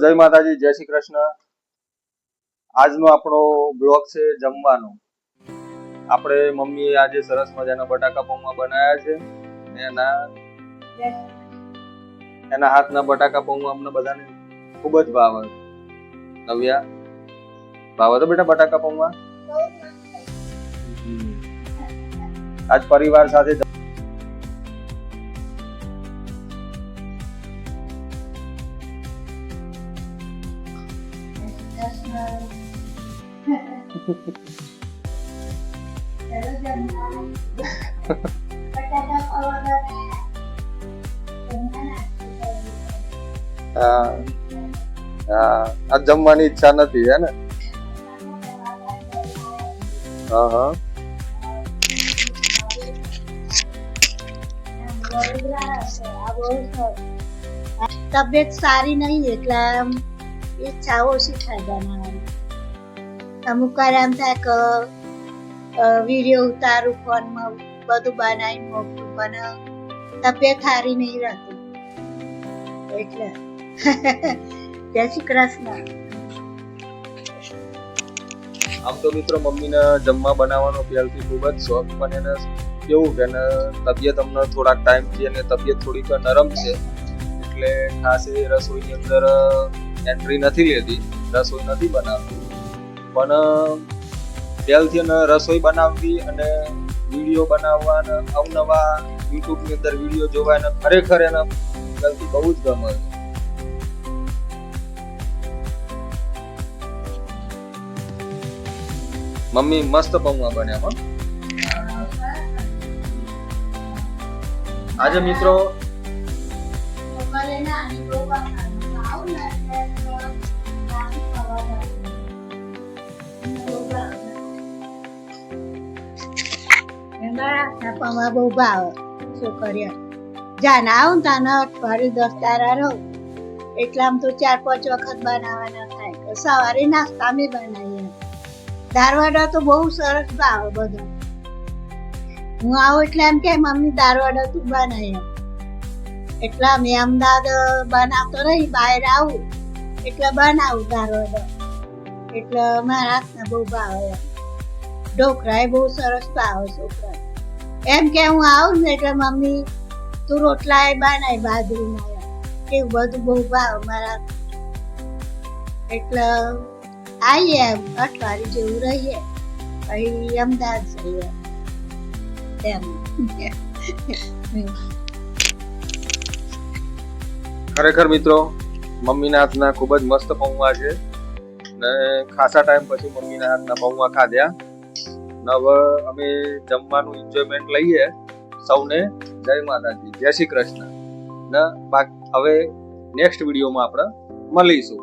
જય માતાજી, જય શ્રી કૃષ્ણ. આજનો આપણો બ્લોગ છે જમવાનો. આપણે મમ્મીએ આજે સરસ મજાના બટાકા પૌવા બનાવ્યા છે. એના હાથના બટાકા પૌવા અમને બધાને ખૂબ જ ભાવે. નવ્યા, ભાવે તો બેટા બટાકા પૌવા? આજ પરિવાર સાથે આ જમવાની ઈચ્છા નથી હે ને? તબિયત સારી નહીં એટલે ઈચ્છા ઓછી થાય બનાવવાની. અમુક વાર એમ થાય કે વિડીયો ઉતારું ફોનમાં, બધું બનાવી મોકલું, પણ તબિયત સારી નહીં રહેતી એટલે. જય શ્રી કૃષ્ણ. આમ તો મિત્રો મમ્મીને જમવા બનાવવાનો પહેલથી ખૂબ જ શોખ, પણ એને કેવું કે તબિયત અમને થોડાક ટાઈમથી અને તબિયત થોડીક નરમ છે એટલે ખાસ એ રસોઈની અંદર એન્ટ્રી નથી લેતી, રસોઈ નથી બનાવતી. પણ પહેલથી એને રસોઈ બનાવવી અને વિડીયો બનાવવા અને અવનવા યુટ્યુબની અંદર વિડીયો જોવા એને ખરેખર એને પહેલથી બહુ જ ગમે છે. મમ્મી મસ્ત પૌવા બન્યા હો આજે મિત્રો. પૌવા બહુ ભાવે છોકરીઓ. જ્યાં આવું ને ત્યાં 10 દાડા રહું એટલે આમ તો 4-5 વખત બનાવવાના થાય. સવારે નાસ્તા મેં બનાવીએ. દાળવડા તો બહુ સરસ ભાવે બધા. હું આવું એટલે એમ કે મમ્મી દાળવડા તું બનાવી, એટલે અમે અમદાવાદ બનાવતો રહી, બહાર આવું એટલે બનાવું દાળવડા. એટલે મારા હાથના બહુ ભાવે. ઢોકળા એ બહુ સરસ ભાવે છોકરા. એમ કે હું આવું ને એટલે મમ્મી તું રોટલા એ બનાવી બાજરીના, એવું બધું બહુ ભાવે મારા. એટલે આવીએ અઠવાડિયું જેવું રહીએ, પછી અમદાવાદ જઈએ એમ. ખરેખર મિત્રો મમ્મીના હાથના ખૂબ જ મસ્ત પૌવા છે ને ખાસા ટાઈમ પછી મમ્મીના હાથના પૌવા ખાધ્યા. હવે અમે જમવાનું એન્જોયમેન્ટ લઈએ. સૌને જય માતાજી, જય શ્રી કૃષ્ણ ને. હવે નેક્સ્ટ વિડીયોમાં આપણે મળીશું.